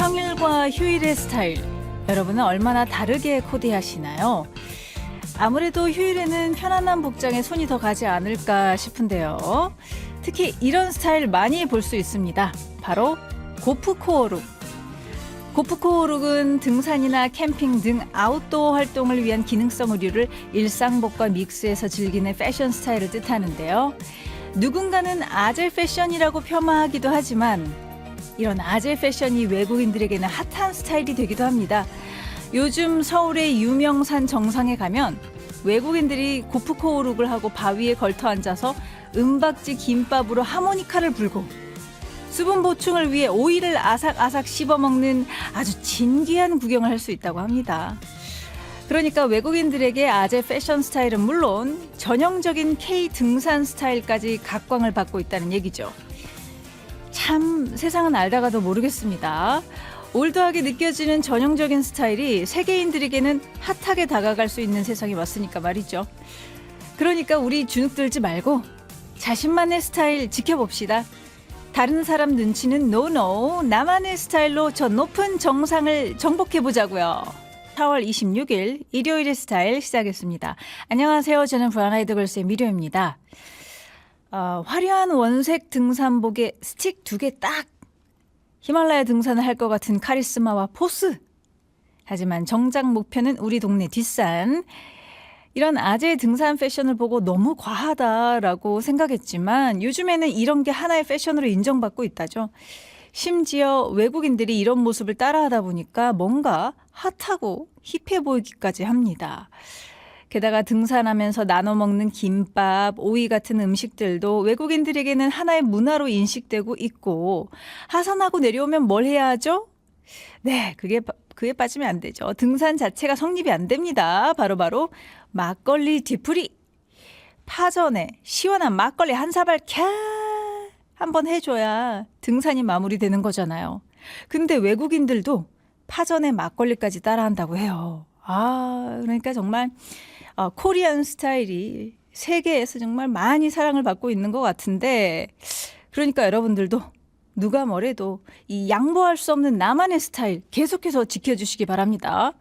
평일과 휴일의 스타일, 여러분은 얼마나 다르게 코디하시나요? 아무래도 휴일에는 편안한 복장에 손이 더 가지 않을까 싶은데요. 특히 이런 스타일 많이 볼 수 있습니다. 바로 고프코어 룩. 고프코어 룩은 등산이나 캠핑 등 아웃도어 활동을 위한 기능성 의류를 일상복과 믹스해서 즐기는 패션 스타일을 뜻하는데요. 누군가는 아재 패션이라고 폄하하기도 하지만 이런 아재 패션이 외국인들에게는 핫한 스타일이 되기도 합니다. 요즘 서울의 유명산 정상에 가면 외국인들이 고프코어 룩을 하고 바위에 걸터 앉아서 은박지 김밥으로 하모니카를 불고 수분 보충을 위해 오이를 아삭아삭 씹어먹는 아주 진귀한 구경을 할 수 있다고 합니다. 그러니까 외국인들에게 아재 패션 스타일은 물론 전형적인 K 등산 스타일까지 각광을 받고 있다는 얘기죠. 참 세상은 알다가도 모르겠습니다. 올드하게 느껴지는 전형적인 스타일이 세계인들에게는 핫하게 다가갈 수 있는 세상이 왔으니까 말이죠. 그러니까 우리 주눅들지 말고 자신만의 스타일 지켜봅시다. 다른 사람 눈치는 노노, 나만의 스타일로 저 높은 정상을 정복해보자고요. 4월 26일 일요일의 스타일 시작했습니다. 안녕하세요. 저는 브라나이드 걸스의 미료입니다. 화려한 원색 등산복에 스틱 2개 딱! 히말라야 등산을 할 것 같은 카리스마와 포스! 하지만 정작 목표는 우리 동네 뒷산. 이런 아재 등산 패션을 보고 너무 과하다라고 생각했지만 요즘에는 이런 게 하나의 패션으로 인정받고 있다죠. 심지어 외국인들이 이런 모습을 따라하다 보니까 뭔가 핫하고 힙해 보이기까지 합니다. 게다가 등산하면서 나눠 먹는 김밥, 오이 같은 음식들도 외국인들에게는 하나의 문화로 인식되고 있고 하산하고 내려오면 뭘 해야 하죠? 네, 그에 빠지면 안 되죠. 등산 자체가 성립이 안 됩니다. 바로 막걸리 뒤풀이. 파전에 시원한 막걸리 한 사발 한번 해줘야 등산이 마무리되는 거잖아요. 근데 외국인들도 파전에 막걸리까지 따라한다고 해요. 그러니까 정말 코리안 스타일이 세계에서 정말 많이 사랑을 받고 있는 것 같은데, 그러니까 여러분들도 누가 뭐래도 이 양보할 수 없는 나만의 스타일 계속해서 지켜주시기 바랍니다.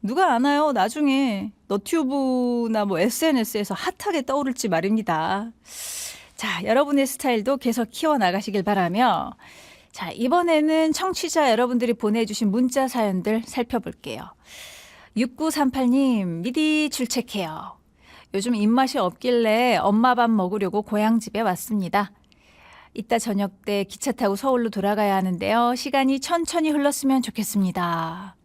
누가 아나요? 나중에 너튜브나 SNS에서 핫하게 떠오를지 말입니다. 자, 여러분의 스타일도 계속 키워나가시길 바라며, 자, 이번에는 청취자 여러분들이 보내주신 문자 사연들 살펴볼게요. 6938님, 미리 출첵해요. 요즘 입맛이 없길래 엄마 밥 먹으려고 고향집에 왔습니다. 이따 저녁 때 기차 타고 서울로 돌아가야 하는데요. 시간이 천천히 흘렀으면 좋겠습니다.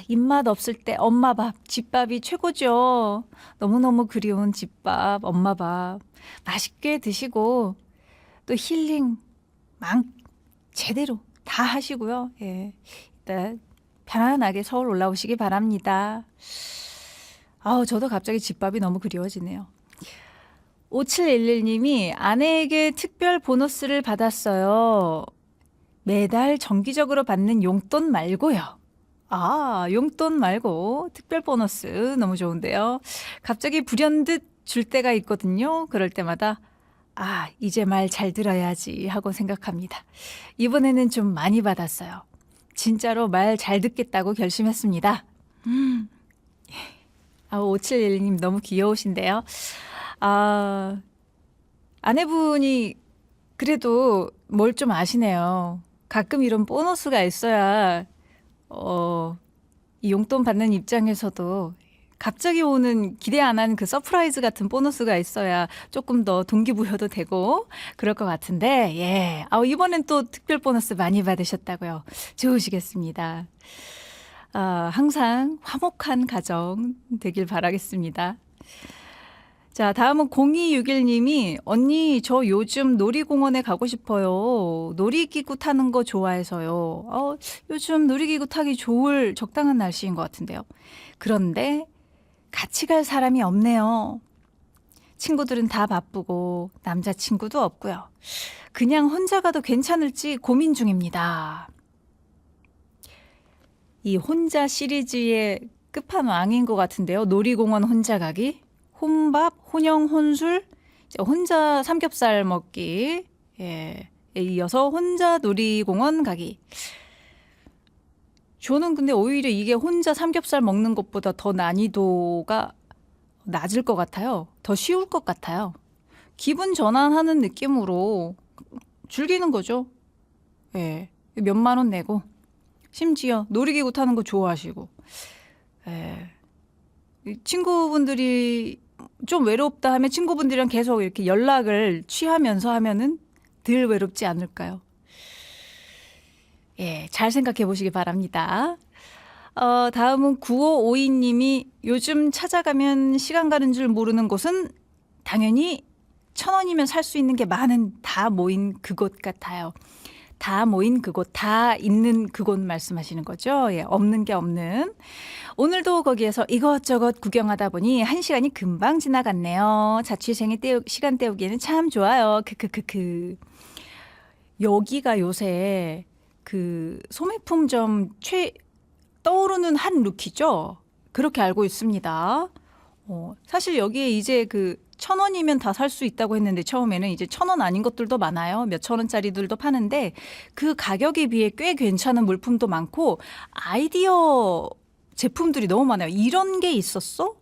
입맛 없을 때 엄마 밥, 집밥이 최고죠. 너무너무 그리운 집밥, 엄마 밥. 맛있게 드시고 또 힐링 제대로 다 하시고요. 예, 이따 편안하게 서울 올라오시기 바랍니다. 저도 갑자기 집밥이 너무 그리워지네요. 5711님이 아내에게 특별 보너스를 받았어요. 매달 정기적으로 받는 용돈 말고요. 용돈 말고 특별 보너스 너무 좋은데요. 갑자기 불현듯 줄 때가 있거든요. 그럴 때마다 이제 말 잘 들어야지 하고 생각합니다. 이번에는 좀 많이 받았어요. 진짜로 말 잘 듣겠다고 결심했습니다. 5711님 너무 귀여우신데요. 아내분이 그래도 뭘 좀 아시네요. 가끔 이런 보너스가 있어야 이 용돈 받는 입장에서도 갑자기 오는 기대 안 한 그 서프라이즈 같은 보너스가 있어야 조금 더 동기부여도 되고 그럴 것 같은데, 예. 이번엔 또 특별 보너스 많이 받으셨다고요. 좋으시겠습니다. 항상 화목한 가정 되길 바라겠습니다. 자, 다음은 0261님이 언니 저 요즘 놀이공원에 가고 싶어요. 놀이기구 타는 거 좋아해서요. 요즘 놀이기구 타기 좋을 적당한 날씨인 것 같은데요. 그런데 같이 갈 사람이 없네요. 친구들은 다 바쁘고 남자친구도 없고요. 그냥 혼자 가도 괜찮을지 고민 중입니다. 이 혼자 시리즈의 끝판왕인 것 같은데요. 놀이공원 혼자 가기. 혼밥, 혼영, 혼술, 혼자 삼겹살 먹기, 예, 이어서 혼자 놀이공원 가기. 저는 근데 오히려 이게 혼자 삼겹살 먹는 것보다 더 난이도가 낮을 것 같아요. 더 쉬울 것 같아요. 기분 전환하는 느낌으로 즐기는 거죠. 예. 몇만 원 내고 심지어 놀이기구 타는 거 좋아하시고. 예. 친구분들이 좀 외롭다 하면 친구분들이랑 계속 이렇게 연락을 취하면서 하면은 덜 외롭지 않을까요? 예, 잘 생각해 보시기 바랍니다. 다음은 9552님이 요즘 찾아가면 시간 가는 줄 모르는 곳은 당연히 1,000원이면 살 수 있는 게 많은 다 모인 그곳 같아요. 다 모인 그곳, 다 있는 그곳 말씀하시는 거죠? 예, 없는 게 없는. 오늘도 거기에서 이것저것 구경하다 보니 1시간이 금방 지나갔네요. 자취생이 시간 때우기에는 참 좋아요. 크크크크. 여기가 요새 그 소매품점 떠오르는 한 루키죠. 그렇게 알고 있습니다. 사실 여기에 이제 그 1,000원이면 다 살 수 있다고 했는데 처음에는 이제 1,000원 아닌 것들도 많아요. 몇천 원짜리들도 파는데 그 가격에 비해 꽤 괜찮은 물품도 많고 아이디어 제품들이 너무 많아요. 이런 게 있었어?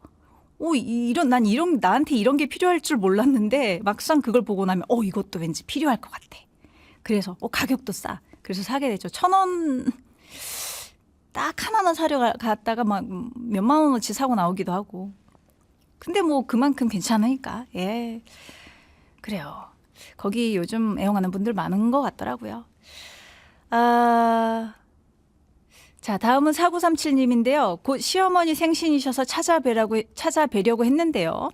나한테 이런 게 필요할 줄 몰랐는데 막상 그걸 보고 나면 이것도 왠지 필요할 것 같아. 그래서 가격도 싸. 그래서 사게 되죠. 1,000원 딱 하나만 사려 갔다가 막 몇만 원어치 사고 나오기도 하고. 근데 뭐 그만큼 괜찮으니까. 예. 그래요. 거기 요즘 애용하는 분들 많은 것 같더라고요. 자, 다음은 4937님인데요. 곧 시어머니 생신이셔서 찾아뵈려고 했는데요.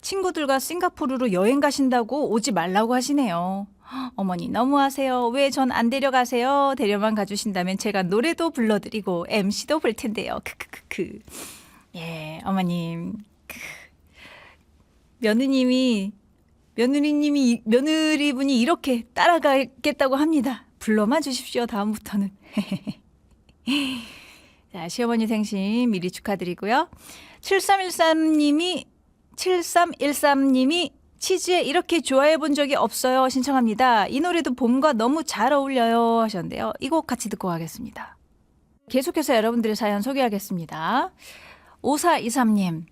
친구들과 싱가포르로 여행 가신다고 오지 말라고 하시네요. 어머니 너무하세요. 왜 전 안 데려가세요? 데려만 가주신다면 제가 노래도 불러드리고 MC도 볼 텐데요. 크크크크. 예, 어머님. 며느리분이 이렇게 따라가겠다고 합니다. 불러만 주십시오. 다음부터는. 자, 시어머니 생신 미리 축하드리고요. 7313님이 치즈에 이렇게 좋아해 본 적이 없어요. 신청합니다. 이 노래도 봄과 너무 잘 어울려요 하셨는데요. 이 곡 같이 듣고 가겠습니다. 계속해서 여러분들의 사연 소개하겠습니다. 5423님.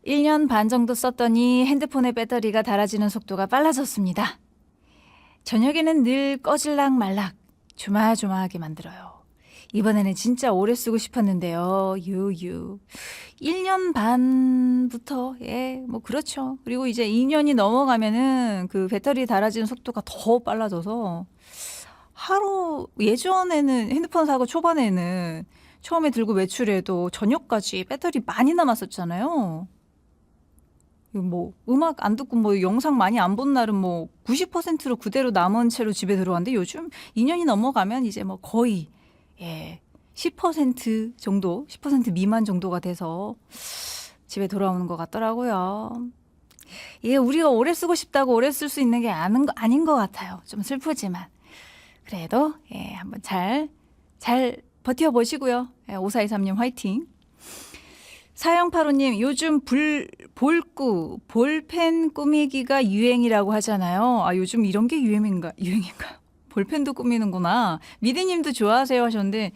1년 반 정도 썼더니 핸드폰의 배터리가 닳아지는 속도가 빨라졌습니다. 저녁에는 늘 꺼질락 말락 조마조마하게 만들어요. 이번에는 진짜 오래 쓰고 싶었는데요. 1년 반부터 뭐 그렇죠. 그리고 이제 2년이 넘어가면은 그 배터리 닳아지는 속도가 더 빨라져서 하루 예전에는 핸드폰 사고 초반에는 처음에 들고 외출해도 저녁까지 배터리 많이 남았었잖아요. 뭐 음악 안 듣고 뭐 영상 많이 안 본 날은 뭐 90%로 그대로 남은 채로 집에 들어왔는데 요즘 2년이 넘어가면 이제 뭐 거의 10% 정도, 10% 미만 정도가 돼서 집에 돌아오는 것 같더라고요. 이게 우리가 오래 쓰고 싶다고 오래 쓸 수 있는 게 아닌 것 같아요. 좀 슬프지만. 그래도 한번 잘 버텨보시고요. 5423님 화이팅. 사형파로님 요즘 볼펜 꾸미기가 유행이라고 하잖아요. 요즘 이런 게 유행인가요? 볼펜도 꾸미는구나. 미디님도 좋아하세요 하셨는데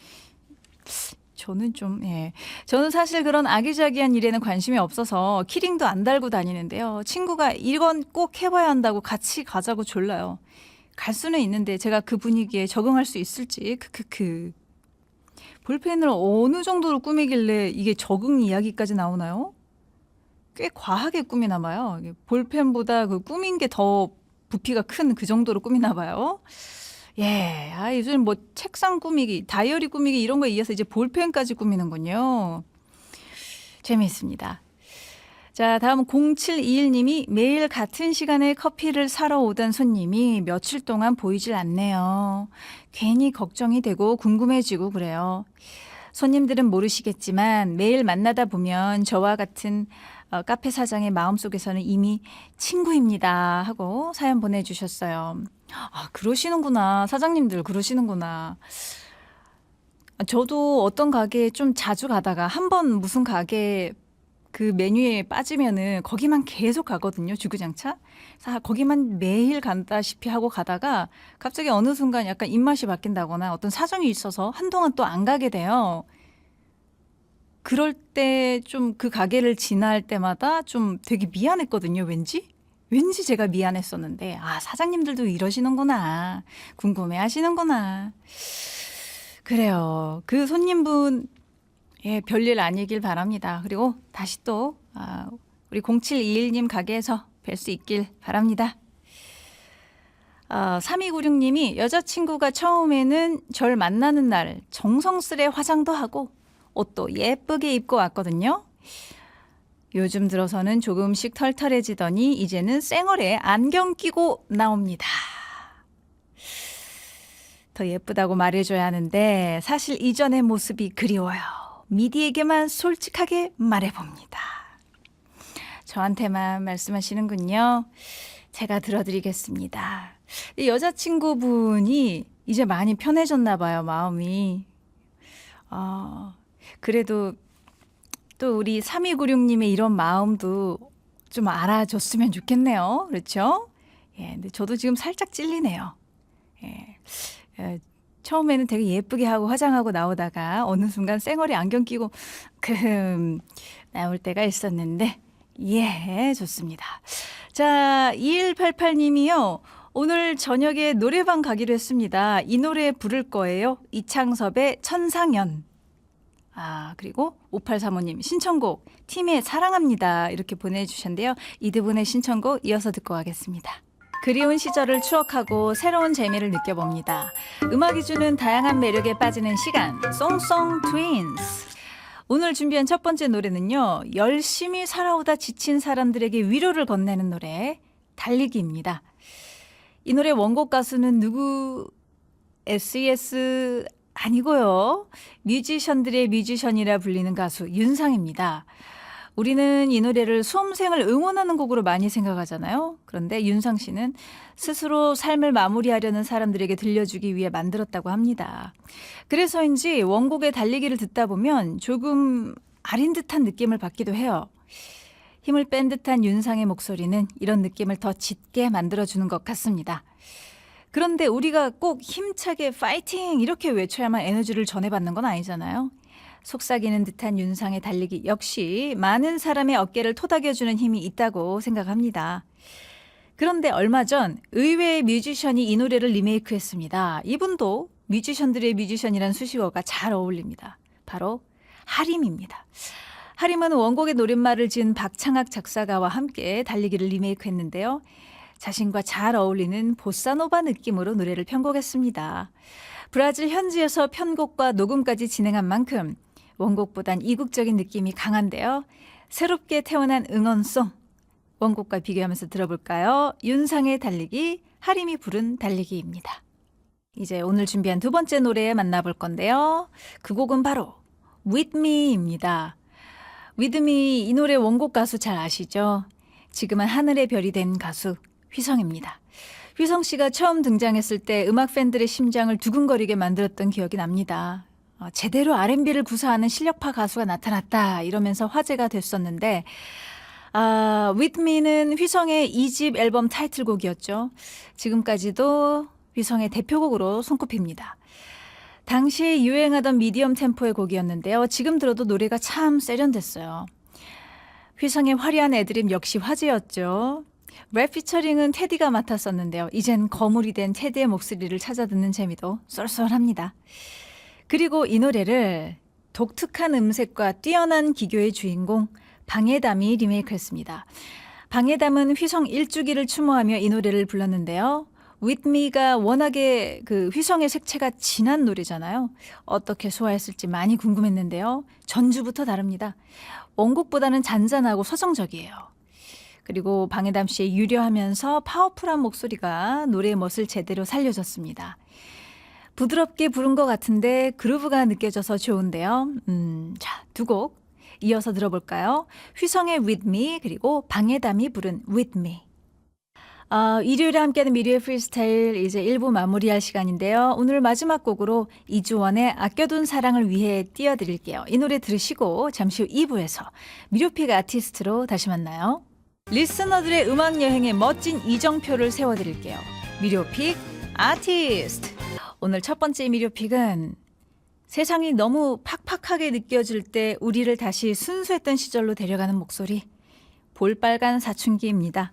저는 저는 사실 그런 아기자기한 일에는 관심이 없어서 키링도 안 달고 다니는데요. 친구가 이건 꼭 해봐야 한다고 같이 가자고 졸라요. 갈 수는 있는데 제가 그 분위기에 적응할 수 있을지 크크크. 볼펜을 어느 정도로 꾸미길래 이게 적응 이야기까지 나오나요? 꽤 과하게 꾸미나 봐요. 볼펜보다 그 꾸민 게 더 부피가 큰 그 정도로 꾸미나 봐요. 요즘 뭐 책상 꾸미기, 다이어리 꾸미기 이런 거에 이어서 이제 볼펜까지 꾸미는군요. 재미있습니다. 자, 다음 0721님이 매일 같은 시간에 커피를 사러 오던 손님이 며칠 동안 보이질 않네요. 괜히 걱정이 되고 궁금해지고 그래요. 손님들은 모르시겠지만 매일 만나다 보면 저와 같은 카페 사장의 마음속에서는 이미 친구입니다 하고 사연 보내주셨어요. 그러시는구나. 사장님들 그러시는구나. 저도 어떤 가게에 좀 자주 가다가 한 번 무슨 가게 그 메뉴에 빠지면은 거기만 계속 가거든요, 주구장창. 그래서 거기만 매일 간다시피 하고 가다가 갑자기 어느 순간 약간 입맛이 바뀐다거나 어떤 사정이 있어서 한동안 또 안 가게 돼요. 그럴 때 좀 그 가게를 지날 때마다 좀 되게 미안했거든요, 왠지. 왠지 제가 미안했었는데, 아, 사장님들도 이러시는구나. 궁금해 하시는구나. 그래요. 그 손님분, 예, 별일 아니길 바랍니다. 그리고 다시 또, 우리 0721님 가게에서 뵐 수 있길 바랍니다. 3296님이 여자친구가 처음에는 절 만나는 날 정성스레 화장도 하고 옷도 예쁘게 입고 왔거든요. 요즘 들어서는 조금씩 털털해지더니 이제는 쌩얼에 안경 끼고 나옵니다. 더 예쁘다고 말해줘야 하는데 사실 이전의 모습이 그리워요. 미디에게만 솔직하게 말해봅니다. 저한테만 말씀하시는군요. 제가 들어드리겠습니다. 이 여자친구분이 이제 많이 편해졌나 봐요, 마음이. 그래도 또 우리 3296님의 이런 마음도 좀 알아줬으면 좋겠네요. 그렇죠? 예, 근데 저도 지금 살짝 찔리네요. 처음에는 되게 예쁘게 하고 화장하고 나오다가 어느 순간 쌩얼에 안경 끼고 나올 때가 있었는데 예, 좋습니다. 자, 2188님이요. 오늘 저녁에 노래방 가기로 했습니다. 이 노래 부를 거예요. 이창섭의 천상연. 그리고 5835님 신청곡 팀의 사랑합니다 이렇게 보내주셨는데요. 이 두 분의 신청곡 이어서 듣고 가겠습니다. 그리운 시절을 추억하고 새로운 재미를 느껴봅니다. 음악이 주는 다양한 매력에 빠지는 시간 송송 트윈스. 오늘 준비한 첫 번째 노래는요. 열심히 살아오다 지친 사람들에게 위로를 건네는 노래 달리기입니다. 이 노래 원곡 가수는 누구? SES 아니고요. 뮤지션들의 뮤지션이라 불리는 가수 윤상입니다. 우리는 이 노래를 수험생을 응원하는 곡으로 많이 생각하잖아요. 그런데 윤상 씨는 스스로 삶을 마무리하려는 사람들에게 들려주기 위해 만들었다고 합니다. 그래서인지 원곡의 달리기를 듣다 보면 조금 아린 듯한 느낌을 받기도 해요. 힘을 뺀 듯한 윤상의 목소리는 이런 느낌을 더 짙게 만들어주는 것 같습니다. 그런데 우리가 꼭 힘차게 파이팅 이렇게 외쳐야만 에너지를 전해받는 건 아니잖아요. 속삭이는 듯한 윤상의 달리기 역시 많은 사람의 어깨를 토닥여주는 힘이 있다고 생각합니다. 그런데 얼마 전 의외의 뮤지션이 이 노래를 리메이크했습니다. 이분도 뮤지션들의 뮤지션이란 수식어가 잘 어울립니다. 바로 하림입니다. 하림은 원곡의 노랫말을 지은 박창학 작사가와 함께 달리기를 리메이크했는데요. 자신과 잘 어울리는 보사노바 느낌으로 노래를 편곡했습니다. 브라질 현지에서 편곡과 녹음까지 진행한 만큼 원곡보단 이국적인 느낌이 강한데요. 새롭게 태어난 응원송 원곡과 비교하면서 들어볼까요? 윤상의 달리기, 하림이 부른 달리기입니다. 이제 오늘 준비한 두 번째 노래 만나볼 건데요. 그 곡은 바로 With Me입니다. With Me 이 노래 원곡 가수 잘 아시죠? 지금은 하늘의 별이 된 가수 휘성입니다. 휘성 씨가 처음 등장했을 때 음악 팬들의 심장을 두근거리게 만들었던 기억이 납니다. 제대로 R&B를 구사하는 실력파 가수가 나타났다 이러면서 화제가 됐었는데 With Me는 휘성의 2집 앨범 타이틀곡이었죠. 지금까지도 휘성의 대표곡으로 손꼽힙니다. 당시에 유행하던 미디엄 템포의 곡이었는데요. 지금 들어도 노래가 참 세련됐어요. 휘성의 화려한 애드립 역시 화제였죠. 랩 피처링은 테디가 맡았었는데요. 이젠 거물이 된 테디의 목소리를 찾아 듣는 재미도 쏠쏠합니다. 그리고 이 노래를 독특한 음색과 뛰어난 기교의 주인공 방해담이 리메이크했습니다. 방해담은 휘성 1주기를 추모하며 이 노래를 불렀는데요. With Me가 워낙에 그 휘성의 색채가 진한 노래잖아요. 어떻게 소화했을지 많이 궁금했는데요. 전주부터 다릅니다. 원곡보다는 잔잔하고 서정적이에요. 그리고 방해담 씨의 유려하면서 파워풀한 목소리가 노래의 멋을 제대로 살려줬습니다. 부드럽게 부른 것 같은데 그루브가 느껴져서 좋은데요. 자, 두 곡 이어서 들어볼까요? 휘성의 With Me 그리고 방해담이 부른 With Me. 일요일에 함께하는 미리의 프리스타일 이제 1부 마무리할 시간인데요. 오늘 마지막 곡으로 이주원의 아껴둔 사랑을 위해 띄워드릴게요. 이 노래 들으시고 잠시 후 2부에서 미료픽 아티스트로 다시 만나요. 리스너들의 음악 여행에 멋진 이정표를 세워드릴게요. 미료픽 아티스트. 오늘 첫 번째 미료픽은 세상이 너무 팍팍하게 느껴질 때 우리를 다시 순수했던 시절로 데려가는 목소리. 볼빨간 사춘기입니다.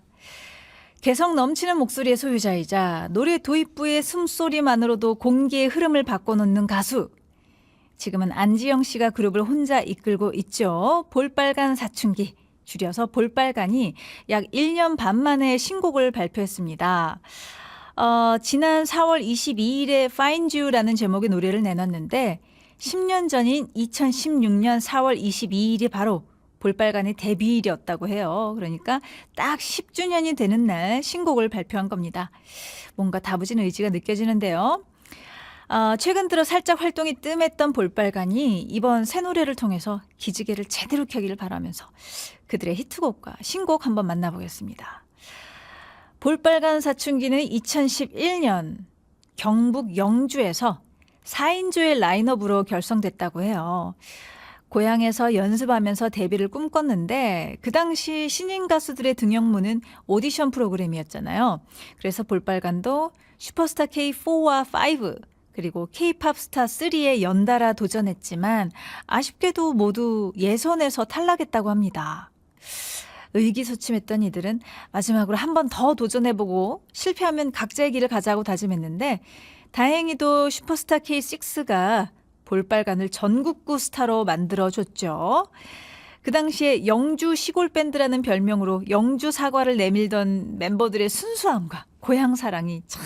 개성 넘치는 목소리의 소유자이자 노래 도입부의 숨소리만으로도 공기의 흐름을 바꿔놓는 가수. 지금은 안지영 씨가 그룹을 혼자 이끌고 있죠. 볼빨간 사춘기, 줄여서 볼빨간이 약 1년 반 만에 신곡을 발표했습니다. 지난 4월 22일에 Find You라는 제목의 노래를 내놨는데 10년 전인 2016년 4월 22일이 바로 볼빨간의 데뷔일이었다고 해요. 그러니까 딱 10주년이 되는 날 신곡을 발표한 겁니다. 뭔가 다부진 의지가 느껴지는데요. 최근 들어 살짝 활동이 뜸했던 볼빨간이 이번 새 노래를 통해서 기지개를 제대로 켜기를 바라면서 그들의 히트곡과 신곡 한번 만나보겠습니다. 볼빨간 사춘기는 2011년 경북 영주에서 4인조의 라인업으로 결성됐다고 해요. 고향에서 연습하면서 데뷔를 꿈꿨는데 그 당시 신인 가수들의 등용문은 오디션 프로그램이었잖아요. 그래서 볼빨간도 슈퍼스타 K4와 5 그리고 K-팝 스타 3에 연달아 도전했지만 아쉽게도 모두 예선에서 탈락했다고 합니다. 의기소침했던 이들은 마지막으로 한 번 더 도전해보고 실패하면 각자의 길을 가자고 다짐했는데 다행히도 슈퍼스타 K6가 볼빨간을 전국구 스타로 만들어줬죠. 그 당시에 영주 시골 밴드라는 별명으로 영주 사과를 내밀던 멤버들의 순수함과 고향 사랑이 참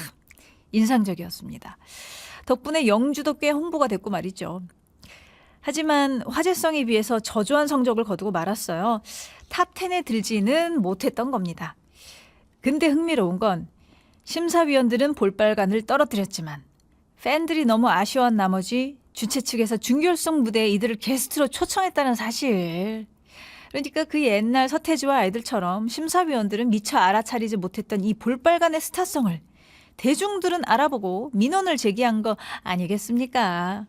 인상적이었습니다. 덕분에 영주도 꽤 홍보가 됐고 말이죠. 하지만 화제성에 비해서 저조한 성적을 거두고 말았어요. 탑10에 들지는 못했던 겁니다. 근데 흥미로운 건 심사위원들은 볼빨간을 떨어뜨렸지만 팬들이 너무 아쉬워한 나머지 주최 측에서 준결승 무대에 이들을 게스트로 초청했다는 사실. 그러니까 그 옛날 서태지와 아이들처럼 심사위원들은 미처 알아차리지 못했던 이 볼빨간의 스타성을 대중들은 알아보고 민원을 제기한 거 아니겠습니까?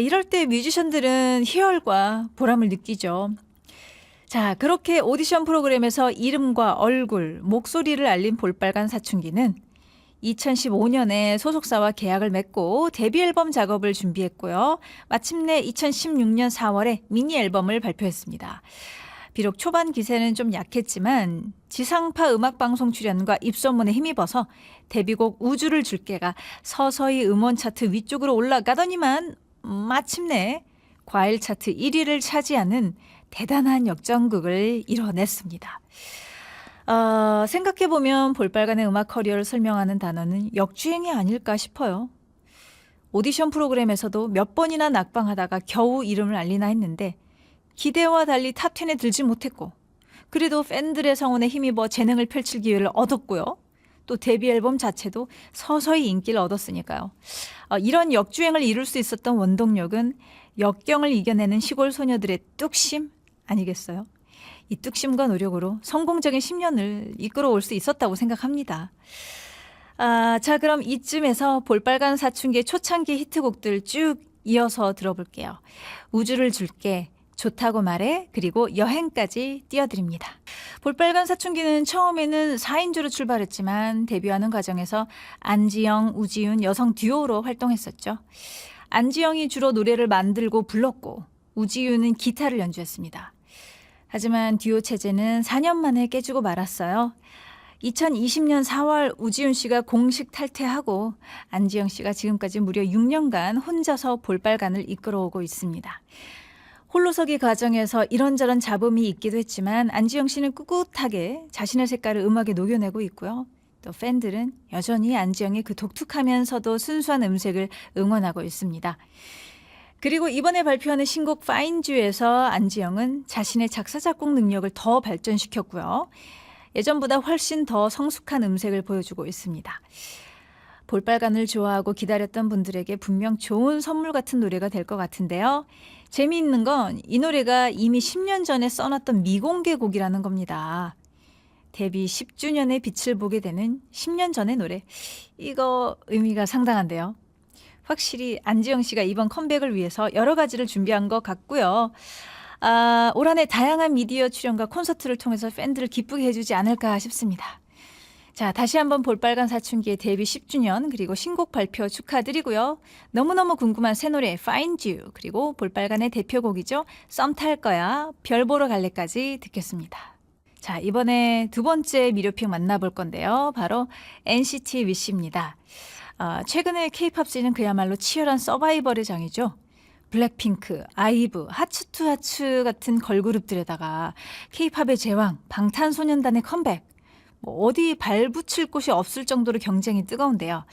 이럴 때 뮤지션들은 희열과 보람을 느끼죠. 자, 그렇게 오디션 프로그램에서 이름과 얼굴, 목소리를 알린 볼빨간 사춘기는 2015년에 소속사와 계약을 맺고 데뷔 앨범 작업을 준비했고요. 마침내 2016년 4월에 미니 앨범을 발표했습니다. 비록 초반 기세는 좀 약했지만 지상파 음악방송 출연과 입소문에 힘입어서 데뷔곡 우주를 줄게가 서서히 음원 차트 위쪽으로 올라가더니만 마침내 과일 차트 1위를 차지하는 대단한 역전극을 이뤄냈습니다. 생각해보면 볼빨간의 음악 커리어를 설명하는 단어는 역주행이 아닐까 싶어요. 오디션 프로그램에서도 몇 번이나 낙방하다가 겨우 이름을 알리나 했는데 기대와 달리 탑10에 들지 못했고 그래도 팬들의 성원에 힘입어 재능을 펼칠 기회를 얻었고요. 또 데뷔 앨범 자체도 서서히 인기를 얻었으니까요. 이런 역주행을 이룰 수 있었던 원동력은 역경을 이겨내는 시골 소녀들의 뚝심 아니겠어요? 이 뚝심과 노력으로 성공적인 10년을 이끌어올 수 있었다고 생각합니다. 자, 그럼 이쯤에서 볼빨간 사춘기의 초창기 히트곡들 쭉 이어서 들어볼게요. 우주를 줄게, 좋다고 말해, 그리고 여행까지 띄워드립니다. 볼빨간 사춘기는 처음에는 4인조로 출발했지만 데뷔하는 과정에서 안지영, 우지윤 여성 듀오로 활동했었죠. 안지영이 주로 노래를 만들고 불렀고 우지윤은 기타를 연주했습니다. 하지만 듀오 체제는 4년 만에 깨지고 말았어요. 2020년 4월 우지윤 씨가 공식 탈퇴하고 안지영 씨가 지금까지 무려 6년간 혼자서 볼빨간을 이끌어오고 있습니다. 홀로서기 과정에서 이런저런 잡음이 있기도 했지만 안지영 씨는 꿋꿋하게 자신의 색깔을 음악에 녹여내고 있고요. 또 팬들은 여전히 안지영의 그 독특하면서도 순수한 음색을 응원하고 있습니다. 그리고 이번에 발표하는 신곡 Find You에서 안지영은 자신의 작사 작곡 능력을 더 발전시켰고요. 예전보다 훨씬 더 성숙한 음색을 보여주고 있습니다. 볼빨간을 좋아하고 기다렸던 분들에게 분명 좋은 선물 같은 노래가 될 것 같은데요. 재미있는 건 이 노래가 이미 10년 전에 써놨던 미공개 곡이라는 겁니다. 데뷔 10주년의 빛을 보게 되는 10년 전의 노래. 이거 의미가 상당한데요. 확실히 안지영 씨가 이번 컴백을 위해서 여러 가지를 준비한 것 같고요. 올 한해 다양한 미디어 출연과 콘서트를 통해서 팬들을 기쁘게 해주지 않을까 싶습니다. 자, 다시 한번 볼빨간 사춘기의 데뷔 10주년 그리고 신곡 발표 축하드리고요. 너무너무 궁금한 새 노래 Find You 그리고 볼빨간의 대표곡이죠. 썸 탈 거야 별 보러 갈래까지 듣겠습니다. 자, 이번에 두 번째 미료픽 만나볼 건데요. 바로 NCT 위시입니다. 최근에 K-팝 씬은 그야말로 치열한 서바이벌의 장이죠. 블랙핑크, 아이브, 하츠투하츠 같은 걸그룹들에다가 K-팝의 제왕, 방탄소년단의 컴백. 어디 발붙일 곳이 없을 정도로 경쟁이 뜨거운데요.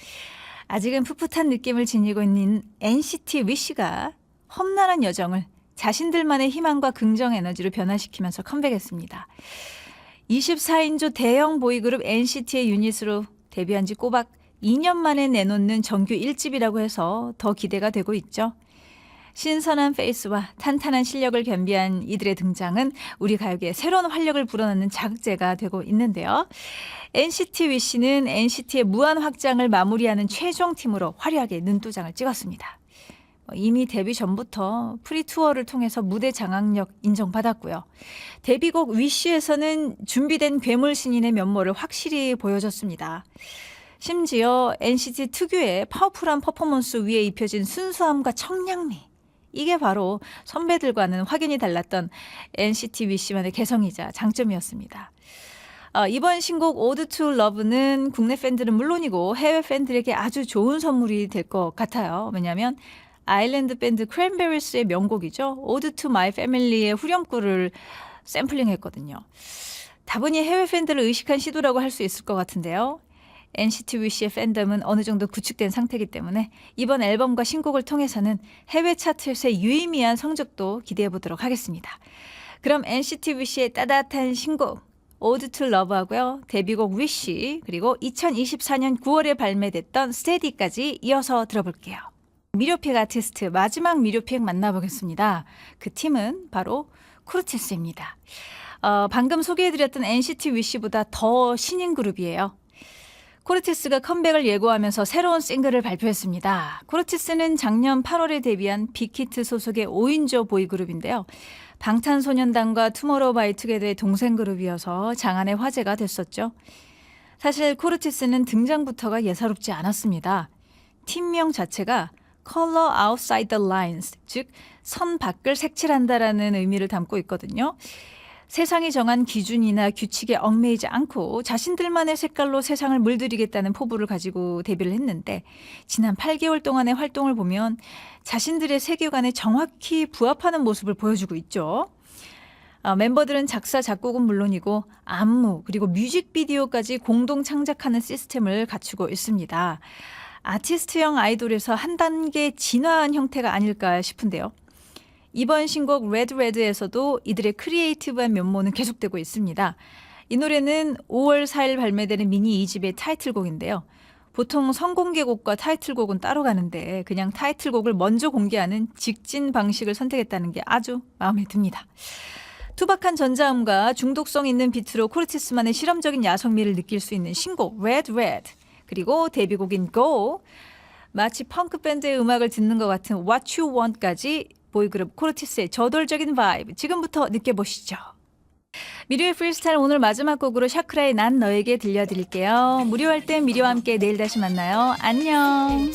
아직은 풋풋한 느낌을 지니고 있는 NCT 위시가 험난한 여정을 자신들만의 희망과 긍정 에너지로 변화시키면서 컴백했습니다. 24인조 대형 보이그룹 NCT의 유닛으로 데뷔한 지 꼬박 2년 만에 내놓는 정규 1집이라고 해서 더 기대가 되고 있죠. 신선한 페이스와 탄탄한 실력을 겸비한 이들의 등장은 우리 가요계에 새로운 활력을 불어넣는 자극제가 되고 있는데요. NCT 위시는 NCT의 무한 확장을 마무리하는 최종 팀으로 화려하게 눈도장을 찍었습니다. 이미 데뷔 전부터 프리 투어를 통해서 무대 장악력 인정받았고요. 데뷔곡 위시에서는 준비된 괴물 신인의 면모를 확실히 보여줬습니다. 심지어 NCT 특유의 파워풀한 퍼포먼스 위에 입혀진 순수함과 청량미. 이게 바로 선배들과는 확연히 달랐던 NCT 위시만의 개성이자 장점이었습니다. 이번 신곡 Ode to Love는 국내 팬들은 물론이고 해외 팬들에게 아주 좋은 선물이 될 것 같아요. 왜냐하면 아일랜드 밴드 크랜베리스의 명곡이죠. Ode to My Family의 후렴구를 샘플링했거든요. 다분히 해외 팬들을 의식한 시도라고 할 수 있을 것 같은데요. NCT 위시의 팬덤은 어느 정도 구축된 상태이기 때문에 이번 앨범과 신곡을 통해서는 해외 차트에서의 유의미한 성적도 기대해 보도록 하겠습니다. 그럼 NCT 위시의 따뜻한 신곡 Ode to Love하고요. 데뷔곡 위시 그리고 2024년 9월에 발매됐던 Steady까지 이어서 들어볼게요. 미료픽 아티스트 마지막 미료픽 만나보겠습니다. 그 팀은 바로 코르테스입니다. 방금 소개해드렸던 NCT 위시보다 더 신인 그룹이에요. 코르테스가 컴백을 예고하면서 새로운 싱글을 발표했습니다. 코르테스는 작년 8월에 데뷔한 빅히트 소속의 5인조 보이그룹인데요. 방탄소년단과 투모로우바이투게더의 동생 그룹이어서 장안의 화제가 됐었죠. 사실 코르테스는 등장부터가 예사롭지 않았습니다. 팀명 자체가 Color Outside the Lines, 즉 선 밖을 색칠한다라는 의미를 담고 있거든요. 세상이 정한 기준이나 규칙에 얽매이지 않고 자신들만의 색깔로 세상을 물들이겠다는 포부를 가지고 데뷔를 했는데 지난 8개월 동안의 활동을 보면 자신들의 세계관에 정확히 부합하는 모습을 보여주고 있죠. 멤버들은 작사, 작곡은 물론이고 안무 그리고 뮤직비디오까지 공동 창작하는 시스템을 갖추고 있습니다. 아티스트형 아이돌에서 한 단계 진화한 형태가 아닐까 싶은데요. 이번 신곡 Red Red에서도 이들의 크리에이티브한 면모는 계속되고 있습니다. 이 노래는 5월 4일 발매되는 미니 2집의 타이틀곡인데요. 보통 선공개곡과 타이틀곡은 따로 가는데 그냥 타이틀곡을 먼저 공개하는 직진 방식을 선택했다는 게 아주 마음에 듭니다. 투박한 전자음과 중독성 있는 비트로 코르테스만의 실험적인 야성미를 느낄 수 있는 신곡 Red Red 그리고 데뷔곡인 Go 마치 펑크 밴드의 음악을 듣는 것 같은 What You Want까지 보이그룹 코르테스의 저돌적인 바이브 지금부터 느껴보시죠. 미료의 프리스타일 오늘 마지막 곡으로 샤크라의 난 너에게 들려드릴게요. 무료할 땐 미료와 함께 내일 다시 만나요. 안녕.